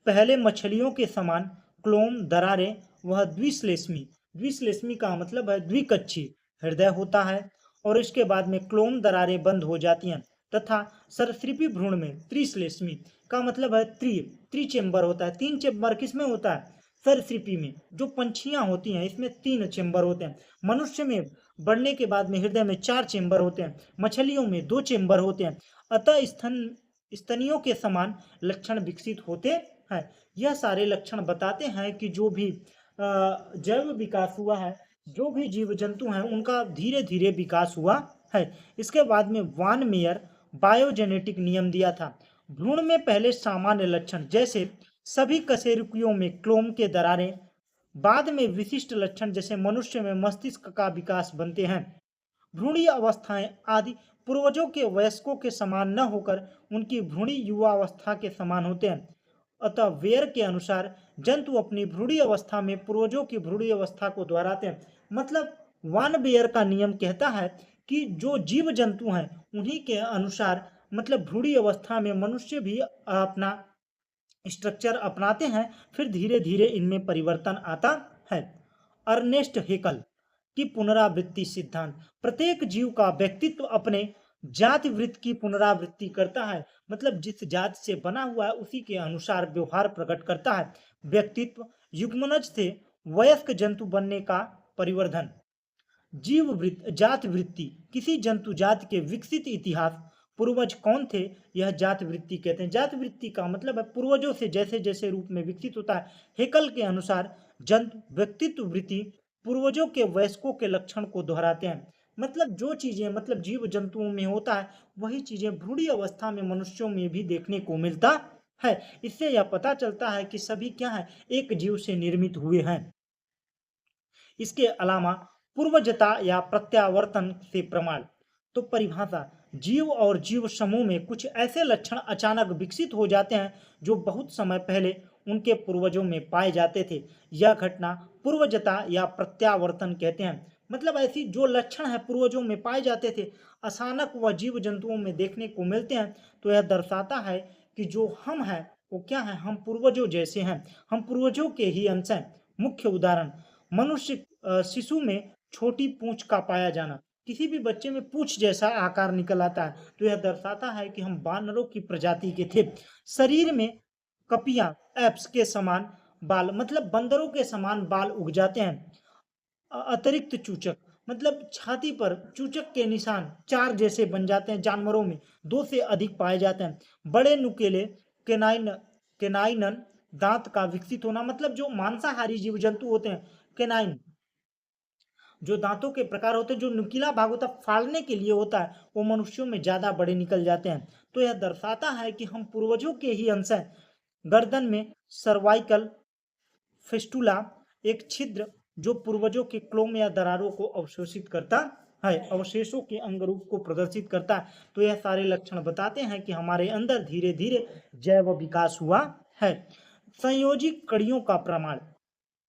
[SPEAKER 1] पहले मछलियों के समान क्लोम दरारें, वह द्विश्लेष्मी, द्विश्लेष्मी का मतलब है द्विकक्षी हृदय होता है, और इसके बाद में क्लोम दरारें बंद हो जाती हैं। तथा सरीसृपी भ्रूण में त्रिश्लेष्मी का मतलब है त्रिचेम्बर होता है। तीन चेम्बर किसमें होता है, सरीसृपी में। जो पंछियां होती हैं इसमें 3 चेम्बर होते हैं। मनुष्य में बढ़ने के बाद में हृदय में 4 चेम्बर होते हैं। मछलियों में 2 चेम्बर होते हैं। अतः स्तनियों के समान लक्षण विकसित होते हैं। यह सारे लक्षण बताते हैं कि जो भी जैव विकास हुआ है, जो भी जीव जंतु हैं उनका धीरे धीरे विकास हुआ है। इसके बाद में वान मेयर बायोजेनेटिक नियम दिया था। भ्रूण में पहले सामान्य लक्षण, जैसे सभी कशेरुकियों में क्लोम के दरारें बाद में विशिष्ट लक्षण जैसे मनुष्य में मस्तिष्क का विकास बनते हैं। भ्रूणीय अवस्थाएं आदि पूर्वजों के वयस्कों के समान न होकर उनकी भ्रूणी युवावस्था के समान होते हैं। अतः वेयर के अनुसार जंतु अपनी भ्रूणीय अवस्था में पूर्वजों की भ्रूणीय अवस्था को दोहराते हैं। मतलब वान बेयर का नियम कहता है कि जो जीव जंतु हैं उन्हीं के अनुसार मतलब भ्रूणीय अवस्था में मनुष्य भी अपना स्ट्रक्चर अपनाते हैं, फिर धीरे धीरे इनमें परिवर्तन आता है। अर्नेस्ट हेकल की पुनरावृत्ति सिद्धांत, प्रत्येक जीव का व्यक्तित्व अपने जाति वृत्त की पुनरावृत्ति करता है। मतलब जिस जाति से बना हुआ है उसी के अनुसार व्यवहार प्रकट करता है। व्यक्तित्व युग्मनज से वयस्क जंतु बनने का परिवर्धन। जीव वृत्त जाति वृत्ति, किसी जंतु जाति के विकसित इतिहास, पूर्वज कौन थे यह जाति वृत्ति कहते हैं। जाति वृत्ति का मतलब है पूर्वजों से जैसे जैसे रूप में विकसित होता है। हेकल के अनुसार जंतु व्यक्तित्व वृत्ति पूर्वजों के वयस्कों के लक्षण को दोहराते हैं। मतलब जो चीजें मतलब जीव जंतुओं में होता है वही चीजें भ्रूणीय अवस्था में मनुष्यों में भी देखने को मिलता है। इससे यह पता चलता है कि सभी क्या है, एक जीव से निर्मित हुए हैं। इसके अलावा पूर्वजता या प्रत्यावर्तन से प्रमाण। तो परिभाषा, जीव और जीव समूह में कुछ ऐसे लक्षण अचानक विकसित हो जाते हैं जो बहुत समय पहले उनके पूर्वजों में पाए जाते थे। यह घटना पूर्वजता या प्रत्यावर्तन कहते हैं। मतलब ऐसी जो लक्षण है पूर्वजों में पाए जाते थे अचानक वह जीव जंतुओं में देखने को मिलते हैं, तो यह दर्शाता है कि जो हम हैं वो क्या है, हम पूर्वजों जैसे हैं, हम पूर्वजों के ही अंश हैं। मुख्य उदाहरण, मनुष्य शिशु में छोटी पूंछ का पाया जाना। किसी भी बच्चे में पूंछ जैसा आकार निकल आता है तो यह दर्शाता है कि हम बानरों की प्रजाति के थे। शरीर में कपियां एप्स के समान बाल, मतलब बंदरों के समान बाल उग जाते हैं। अतिरिक्त चूचक, मतलब छाती पर चूचक के निशान 4 जैसे बन जाते हैं। जानवरों में 2 से अधिक पाए जाते हैं। बड़े नुकीले केनाइनन दांत का विकसित होना, मतलब जो मांसाहारी जीव जंतु होते हैं केनाइन जो दांतों के प्रकार होते हैं, जो नुकीला भाग होता है फाड़ने के लिए होता है, वो मनुष्यों में ज्यादा बड़े निकल जाते हैं। तो यह दर्शाता है कि हम पूर्वजों के ही अंश हैं। गर्दन में सर्वाइकल फिस्टुला, एक छिद्र जो पूर्वजों के क्लोम या दरारों को अवशोषित करता है, अवशेषों के अंग रूप को प्रदर्शित करता है। तो यह सारे लक्षण बताते हैं कि हमारे अंदर धीरे धीरे जैव विकास हुआ है। संयोजी कड़ियों का प्रमाण,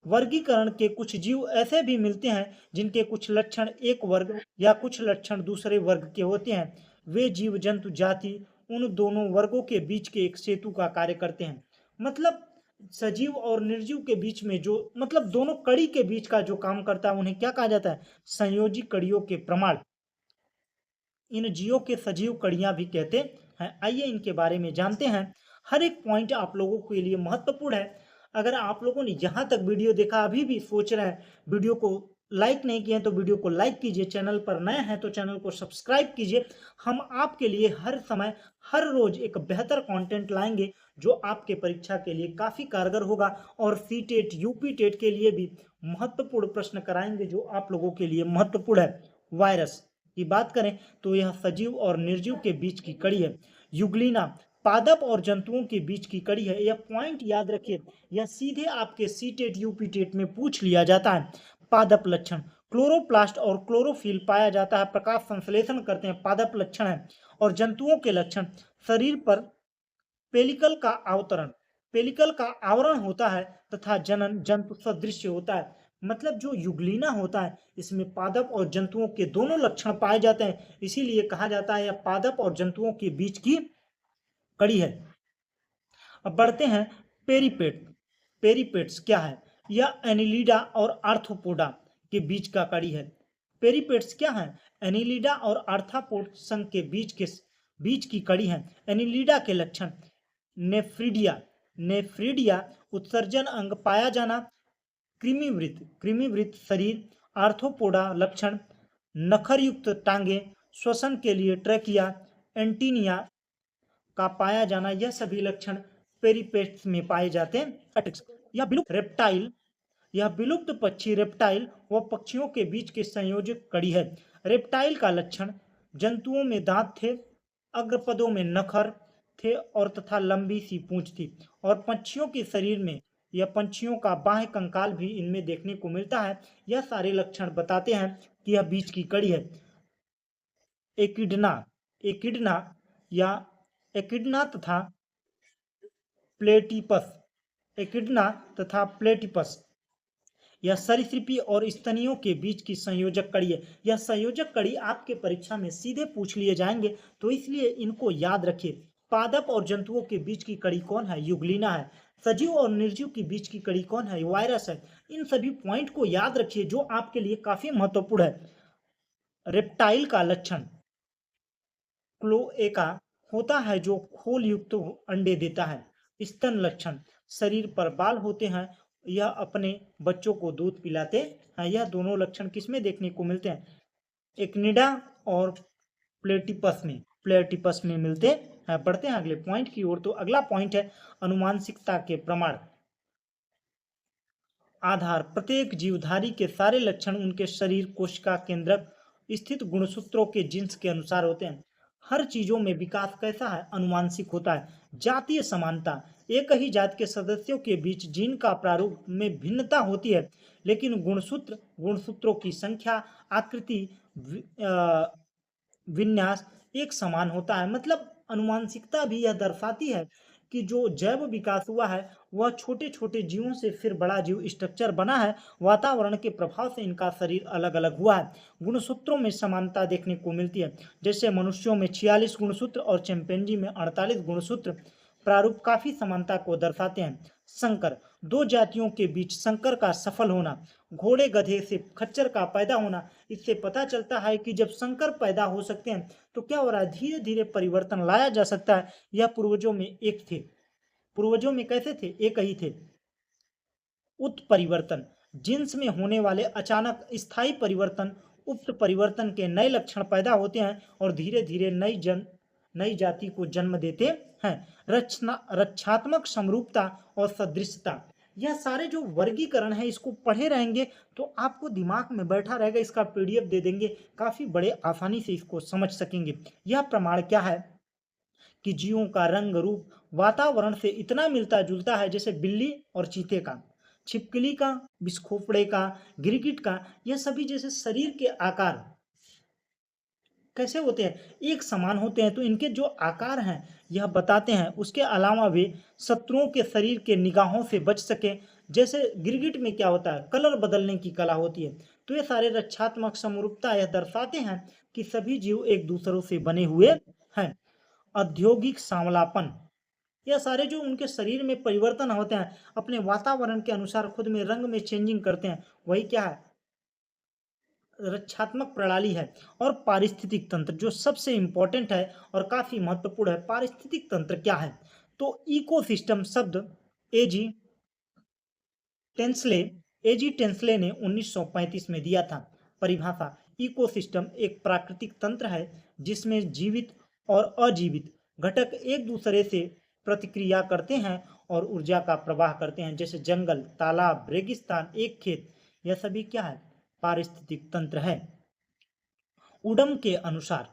[SPEAKER 1] वर्गीकरण के कुछ जीव ऐसे भी मिलते हैं जिनके कुछ लक्षण एक वर्ग या कुछ लक्षण दूसरे वर्ग के होते हैं। वे जीव जंतु जाति उन दोनों वर्गों के बीच के एक सेतु का कार्य करते हैं। मतलब सजीव और निर्जीव के बीच में जो मतलब दोनों कड़ी के बीच का जो काम करता है उन्हें क्या कहा जाता है, संयोजी कड़ियों के प्रमाण। इन जीवों के सजीव कड़ियां भी कहते हैं। आइए इनके बारे में जानते हैं। हर एक पॉइंट आप लोगों के लिए महत्वपूर्ण है। अगर आप लोगों ने यहाँ तक वीडियो देखा, अभी भी सोच रहे हैं वीडियो को लाइक नहीं किए तो वीडियो को लाइक कीजिए, चैनल पर नए हैं तो चैनल को सब्सक्राइब कीजिए। हम आपके लिए हर समय हर रोज एक बेहतर कंटेंट लाएंगे जो आपके परीक्षा के लिए काफ़ी कारगर होगा और सी टेट यूपी टेट के लिए भी महत्वपूर्ण प्रश्न कराएंगे जो आप लोगों के लिए महत्वपूर्ण है। वायरस की बात करें तो यह सजीव और निर्जीव के बीच की कड़ी है। युग्लिना पादप और जंतुओं के बीच की कड़ी है। यह पॉइंट याद रखिए, यह सीधे आपके सी टेट यूपी टेट में पूछ लिया जाता है। पादप लक्षण, क्लोरोप्लास्ट और क्लोरोफिल पाया जाता है, प्रकाश संश्लेषण करते हैं, पादप लक्षण है। और जंतुओं के लक्षण, शरीर पर पेलिकल का अवतरण, पेलिकल का आवरण होता है तथा जनन जंतु सदृश होता है। मतलब जो युग्लिना होता है इसमें पादप और जंतुओं के दोनों लक्षण पाए जाते हैं, इसीलिए कहा जाता है यह पादप और जंतुओं के बीच की कड़ी है। अब बढ़ते हैं पेरीपेट। पेरीपेट्स क्या है, यह एनिलिडा और आर्थ्रोपोडा के बीच का कड़ी है। पेरीपेट्स क्या है, एनिलिडा और आर्थ्रोपोड संघ के बीच की कड़ी है। एनिलिडा के लक्षण, नेफ्रिडिया, नेफ्रिडिया उत्सर्जन अंग पाया जाना, कृमिवृत्त शरीर, आर्थ्रोपोडा लक्षण, नखरयुक्त टांगे, श्वसन के लिए ट्रैकिया, एंटीनिया का पाया जाना, यह सभी लक्षण पेरीपेट्स में पाए जाते हैं। यह विलुप्त रेप्टाइल, यह विलुप्त पक्षी रेप्टाइल व पक्षियों के बीच के संयोजक कड़ी है। रेप्टाइल का लक्षण, जंतुओं में दांत थे, अग्रपदों में नखर, थे और तथा लंबी सी पूंछ थी। और पंछियों के शरीर में या पंछियों का बाह्य कंकाल भी इनमें देखने को मिलता है। यह सारे लक्षण बताते हैं कि यह बीच की कड़ी है। एकिडना एकिडना या एकिडना तथा प्लेटिपस एकिडना तथा प्लेटिपस यह सरीसृपी और स्तनियों के बीच की संयोजक कड़ी है। यह संयोजक कड़ी आपके परीक्षा में सीधे पूछ लिए जाएंगे, तो इसलिए इनको याद रखिए। पादप और जंतुओं के बीच की कड़ी कौन है? युग्लिना है। सजीव और निर्जीव के बीच की कड़ी कौन है? वायरस है। इन सभी पॉइंट को याद रखिए जो आपके लिए काफी महत्वपूर्ण है। रेप्टाइल का लक्षण क्लोएका होता है जो खोल युक्त अंडे देता है। स्तन लक्षण शरीर पर बाल होते हैं, यह अपने बच्चों को दूध पिलाते हैं। यह दोनों लक्षण किसमें देखने को मिलते हैं? एक्निडा और प्लेटिपस में मिलते हैं। बढ़ते हैं अगले पॉइंट की ओर। तो अगला पॉइंट है अनुवांशिकता के प्रमाण। आधार प्रत्येक जीवधारी के सारे लक्षण उनके शरीर कोशिका केंद्रक स्थित गुणसूत्रों के जीन्स के अनुसार होते हैं। हर चीजों में विकास कैसा है? अनुवांशिक होता है। जातीय समानता एक ही जात के सदस्यों के बीच जीन का प्रारूप में भिन्नता होती है, लेकिन गुणसूत्रों की संख्या, आकृति, विन्यास एक समान होता है। मतलब अनुवांशिकता भी यह दर्शाती है कि जो जैव विकास हुआ है वह छोटे छोटे जीवों से फिर बड़ा जीव स्ट्रक्चर बना है। वातावरण के प्रभाव से इनका शरीर अलग अलग हुआ है। गुणसूत्रों में समानता देखने को मिलती है, जैसे मनुष्यों में 46 गुणसूत्र और चिंपैंजी में 48 गुणसूत्र प्रारूप काफी समानता को दर्शाते हैं। संकर दो जातियों के बीच संकर का सफल होना, घोड़े गधे से खच्चर का पैदा होना, इससे पता चलता है कि जब संकर पैदा हो सकते हैं तो क्या हो रहा है? धीरे धीरे परिवर्तन लाया जा सकता है। यह पूर्वजों में एक थे। पूर्वजों में कैसे थे? एक ही थे। उत्परिवर्तन जीन्स में होने वाले अचानक स्थायी परिवर्तन, उक्त परिवर्तन के नए लक्षण पैदा होते हैं और धीरे धीरे नई जाति को जन्म देते हैं। रक्षात्मक समरूपता और सदृशता, यह सारे जो वर्गीकरण है इसको पढ़े रहेंगे तो आपको दिमाग में बैठा रहेगा। इसका पीडीएफ दे देंगे, काफी बड़े आसानी से इसको समझ सकेंगे। यह प्रमाण क्या है कि जीवों का रंग रूप वातावरण से इतना मिलता जुलता है, जैसे बिल्ली और चीते का, छिपकली का, बिस्खोपड़े का, गिरगिट का, यह सभी जैसे शरीर के आकार कैसे होते हैं? एक समान होते हैं। तो इनके जो आकार हैं यह बताते हैं। उसके अलावा वे शत्रुओं के शरीर के निगाहों से बच सके। जैसे गिरगिट में क्या होता है? कलर बदलने की कला होती है। तो ये सारे रक्षात्मक समरूपता यह दर्शाते हैं कि सभी जीव एक दूसरों से बने हुए हैं। औद्योगिक सांवलापन, यह सारे जो उनके शरीर में परिवर्तन होते हैं अपने वातावरण के अनुसार खुद में रंग में चेंजिंग करते हैं, वही क्या है? रक्षात्मक प्रणाली है। और पारिस्थितिक तंत्र जो सबसे इंपॉर्टेंट है और काफी महत्वपूर्ण है। पारिस्थितिक तंत्र क्या है? तो इकोसिस्टम शब्द एजी टेंसले एजी टेंसले ने 1935 में दिया था। परिभाषा, इकोसिस्टम एक प्राकृतिक तंत्र है जिसमें जीवित और अजीवित घटक एक दूसरे से प्रतिक्रिया करते हैं और ऊर्जा का प्रवाह करते हैं। जैसे जंगल, तालाब, रेगिस्तान, एक खेत, यह सभी क्या है? पारिस्थितिक तंत्र है। उडम के अनुसार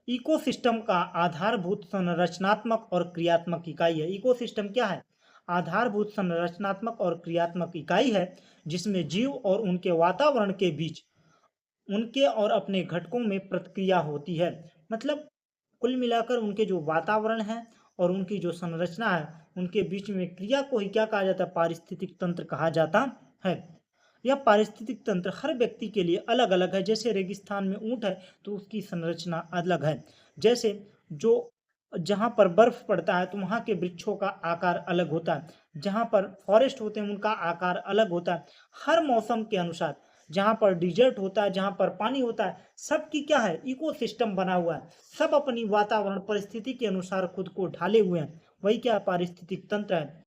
[SPEAKER 1] इकोसिस्टम का आधारभूत संरचनात्मक और क्रियात्मक इकाई है। इकोसिस्टम क्या है? आधारभूत संरचनात्मक और क्रियात्मक इकाई है जिसमें जीव और उनके वातावरण के बीच उनके और अपने घटकों में प्रतिक्रिया होती है। मतलब कुल मिलाकर उनके जो वातावरण है और उनकी जो संरचना है उनके बीच में क्रिया को ही क्या कहा जाता है? पारिस्थितिक तंत्र कहा जाता है। यह पारिस्थितिक तंत्र हर व्यक्ति के लिए अलग अलग है। जैसे रेगिस्तान में ऊंट है तो उसकी संरचना अलग है। जैसे जो जहाँ पर बर्फ पड़ता है तो वहाँ के वृक्षों का आकार अलग होता है। जहाँ पर फॉरेस्ट होते हैं उनका आकार अलग होता है। हर मौसम के अनुसार, जहाँ पर डिजर्ट होता है, जहाँ पर पानी होता है, सबकी क्या है? इकोसिस्टम बना हुआ है। सब अपनी वातावरण परिस्थिति के अनुसार खुद को ढाले हुए हैं, वही क्या पारिस्थितिक तंत्र है।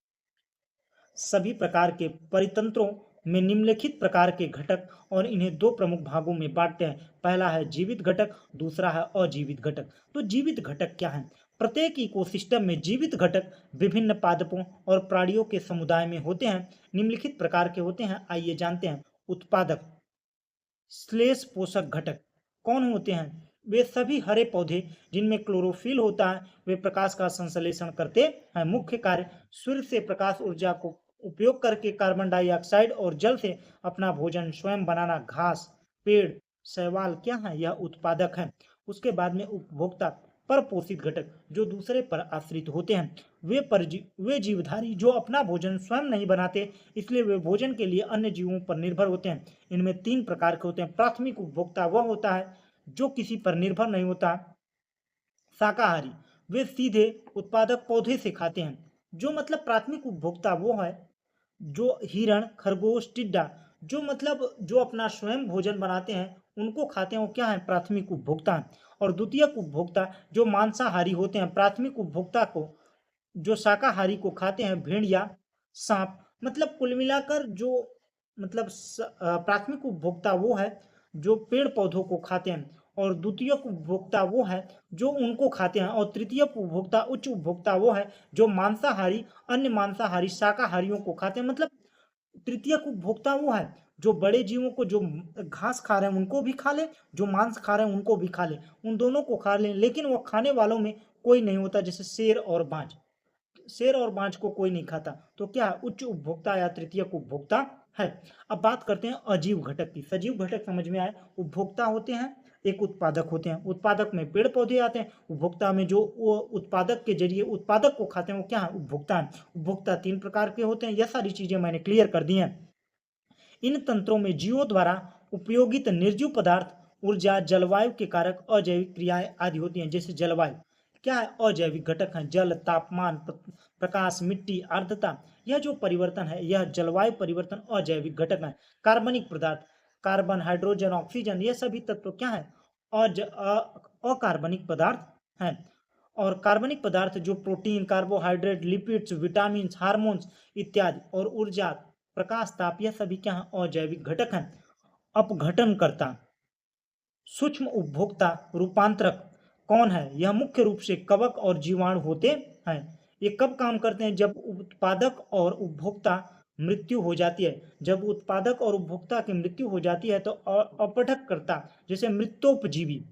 [SPEAKER 1] सभी प्रकार के परितंत्रों में निम्नलिखित प्रकार के घटक और इन्हें दो प्रमुख भागों में बांटते हैं। पहला है जीवित घटक, दूसरा है अजीवित घटक। तो जीवित घटक क्या है? प्रत्येक इकोसिस्टम में जीवित घटक विभिन्न पादपों और प्राणियों के समुदाय में होते हैं। निम्नलिखित प्रकार के होते हैं, आइए जानते हैं। उत्पादक श्लेष पोषक घटक कौन होते हैं? वे सभी हरे पौधे जिनमें क्लोरोफिल होता है वे प्रकाश का संश्लेषण करते हैं। मुख्य कार्य सूर्य से प्रकाश ऊर्जा को उपयोग करके कार्बन डाइऑक्साइड और जल से अपना भोजन स्वयं बनाना। घास, पेड़, शैवाल क्या है? यह उत्पादक है। उसके बाद में उपभोक्ता पर पोषित घटक जो दूसरे पर आश्रित होते हैं। वे जीवधारी जो अपना भोजन स्वयं नहीं बनाते, इसलिए वे भोजन के लिए अन्य जीवों पर निर्भर होते हैं। इनमें 3 प्रकार के होते हैं। प्राथमिक उपभोक्ता वह होता है जो किसी पर निर्भर नहीं होता। शाकाहारी, वे सीधे उत्पादक पौधे से खाते हैं। जो मतलब प्राथमिक उपभोक्ता वो है जो हिरण, खरगोश, टिड्डा जो मतलब जो अपना स्वयं भोजन बनाते हैं उनको खाते हैं, वो क्या है? प्राथमिक उपभोक्ता हैं। और द्वितीयक उपभोक्ता जो मांसाहारी होते हैं। प्राथमिक उपभोक्ता को जो शाकाहारी को खाते हैं, भेड़िया, सांप। मतलब कुल मिलाकर जो मतलब प्राथमिक उपभोक्ता वो है जो पेड़ पौधों को खाते हैं, और द्वितीयक उपभोक्ता वो है जो उनको खाते हैं, और तृतीयक उपभोक्ता उच्च उपभोक्ता वो है जो मांसाहारी, अन्य मांसाहारी शाकाहारियों को खाते हैं। मतलब तृतीयक उपभोक्ता वो है जो बड़े जीवों को जो घास खा रहे हैं उनको भी खा ले, जो मांस खा रहे हैं उनको भी खा ले, उन दोनों को खा ले, लेकिन वो खाने वालों में कोई नहीं होता। जैसे शेर और बाज, शेर और बाज को कोई नहीं खाता, तो क्या है? उच्च उपभोक्ता या तृतीयक उपभोक्ता है। अब बात करते हैं अजीव घटक की। सजीव घटक समझ में आए। उपभोक्ता होते हैं, एक उत्पादक होते हैं। उत्पादक में पेड़ पौधे आते हैं। उपभोक्ता में जो वो उत्पादक के जरिए उत्पादक को खाते हैं वो क्या है? उपभोक्ता है। उपभोक्ता 3 प्रकार के होते हैं। यह सारी चीजें मैंने क्लियर कर दी हैं। इन तंत्रों में जीवों द्वारा उपयोगित निर्जीव पदार्थ, ऊर्जा, जलवायु के कारक, अजैविक क्रियाएं आदि होती हैं। जैसे जलवायु क्या है? अजैविक घटक है। जल, तापमान, प्रकाश, मिट्टी, आर्द्रता, यह जो परिवर्तन है यह जलवायु परिवर्तन अजैविक घटक है। कार्बनिक पदार्थ, कार्बन, हाइड्रोजन, ऑक्सीजन, यह सभी तत्व क्या है? अकार्बनिक पदार्थ हैं। और कार्बनिक पदार्थ जो protein, carbohydrate, lipids, vitamin, hormones इत्यादि, और ऊर्जा, प्रकाश, ताप, यह सभी क्या है? अजैविक घटक हैं। अपघटनकर्ता, सूक्ष्म उपभोक्ता, रूपांतरक कौन है? यह मुख्य रूप से कवक और जीवाणु होते हैं। ये कब काम करते हैं? जब उत्पादक और उपभोक्ता मृत्यु हो जाती है। जब उत्पादक और उपभोक्ता की मृत्यु हो जाती है तो अपघटनकर्ता जैसे मृतोपजीवी,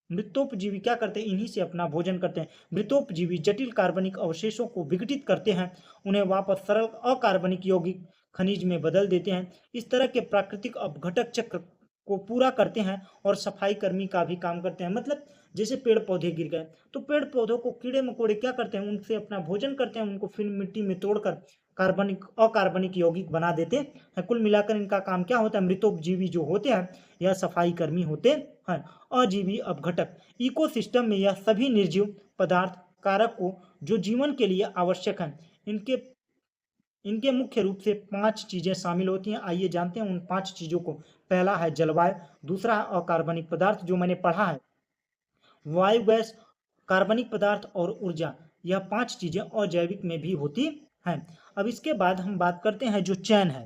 [SPEAKER 1] मृतोपजीवी क्या करते हैं? इन्हीं से अपना भोजन करते हैं। मृतोपजीवी जटिल कार्बनिक अवशेषों को विघटित करते हैं, उन्हें वापस सरल अकार्बनिक यौगिक खनिज में बदल देते हैं। इस तरह के प्राकृतिक अपघटक चक्र को पूरा करते हैं और सफाई कर्मी का भी काम करते हैं। मतलब जैसे पेड़ पौधे गिर गए तो पेड़ पौधों को कीड़े मकोड़े क्या करते हैं? उनसे अपना भोजन करते हैं, उनको फिर मिट्टी में तोड़कर कार्बनिक अकार्बनिक यौगिक बना देते हैं। कुल मिलाकर इनका काम क्या होता है? मृतोपजीवी जो होते हैं यह सफाई कर्मी होते हैं। अजीवी अपघटक, इकोसिस्टम में यह सभी निर्जीव पदार्थ कारक को जो जीवन के लिए आवश्यक हैं, इनके इनके मुख्य रूप से 5 चीजें शामिल होती हैं। आइए जानते हैं उन 5 चीजों को। पहला है जलवायु, दूसरा है अकार्बनिक पदार्थ जो मैंने पढ़ा है, वायु गैस, कार्बनिक पदार्थ और ऊर्जा। यह 5 चीजें अजैविक में भी होती हैं। अब इसके बाद हम बात करते हैं जो चैन है।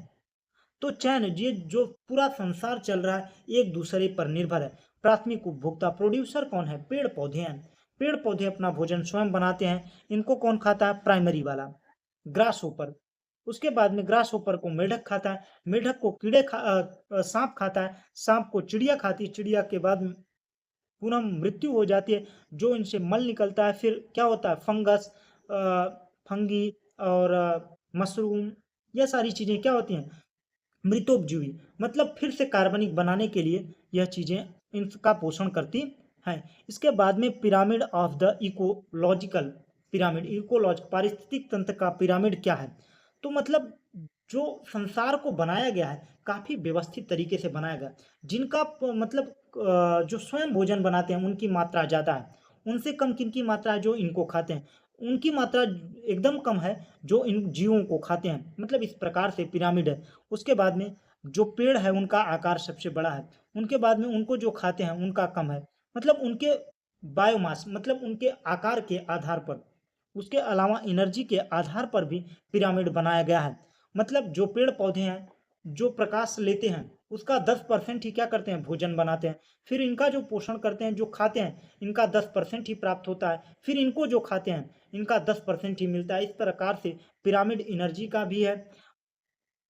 [SPEAKER 1] तो चैन, ये जो पूरा संसार चल रहा है एक दूसरे पर निर्भर है। प्राथमिक उपभोक्ता, प्रोड्यूसर कौन है? पेड़ पौधे हैं। पेड़ पौधे अपना भोजन स्वयं बनाते हैं। इनको कौन खाता है? प्राइमरी वाला, ग्रास होपर। उसके बाद में ग्रास होपर को मेढक खाता है। मेढक को सांप खाता है। सांप को चिड़िया खाती है। चिड़िया के बाद पुनः मृत्यु हो जाती है। जो इनसे मल निकलता है फिर क्या होता है? फंगस, फंगी और मशरूम, यह सारी चीजें क्या होती हैं? मृतोपजीवी। मतलब फिर से कार्बनिक बनाने के लिए यह चीजें इनका पोषण करती हैं। इसके बाद में pyramid of the ecological pyramid, ecologic पारिस्थितिक तंत्र का पिरामिड क्या है? तो मतलब जो संसार को बनाया गया है काफी व्यवस्थित तरीके से बनाया गया। जिनका मतलब जो स्वयं भोजन बनाते हैं उनकी मात्रा ज्यादा है। उनसे कम किनकी मात्रा है? जो इनको खाते हैं। उनकी मात्रा एकदम कम है जो इन जीवों को खाते हैं। मतलब इस प्रकार से पिरामिड है। उसके बाद में जो पेड़ है उनका आकार सबसे बड़ा है। उनके बाद में उनको जो खाते हैं उनका कम है। मतलब उनके बायोमास, मतलब उनके आकार के आधार पर, उसके अलावा एनर्जी के आधार पर भी पिरामिड बनाया गया है। मतलब जो पेड़ पौधे हैं जो प्रकाश लेते हैं उसका 10% ही क्या करते हैं? भोजन बनाते हैं। फिर इनका जो पोषण करते हैं, जो खाते हैं, इनका 10% ही प्राप्त होता है। फिर इनको जो खाते हैं इनका 10% ही मिलता है। इस प्रकार से पिरामिड एनर्जी का भी है,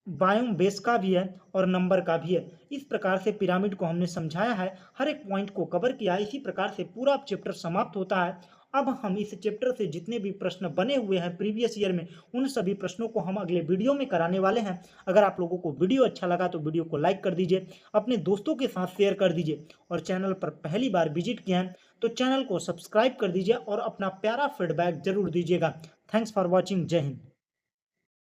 [SPEAKER 1] बायोम बेस का भी है और नंबर का भी है। इस प्रकार से पिरामिड को हमने समझाया है, हर एक पॉइंट को कवर किया है। इसी प्रकार से पूरा चैप्टर समाप्त होता है। अब हम इस चैप्टर से जितने भी प्रश्न बने हुए हैं प्रीवियस ईयर में, उन सभी प्रश्नों को हम अगले वीडियो में कराने वाले हैं। अगर आप लोगों को वीडियो अच्छा लगा तो वीडियो को लाइक कर दीजिए, अपने दोस्तों के साथ शेयर कर दीजिए, और चैनल पर पहली बार विजिट किए हैं तो चैनल को सब्सक्राइब कर दीजिए और अपना प्यारा फीडबैक जरूर दीजिएगा। Thanks for watching. जय हिंद।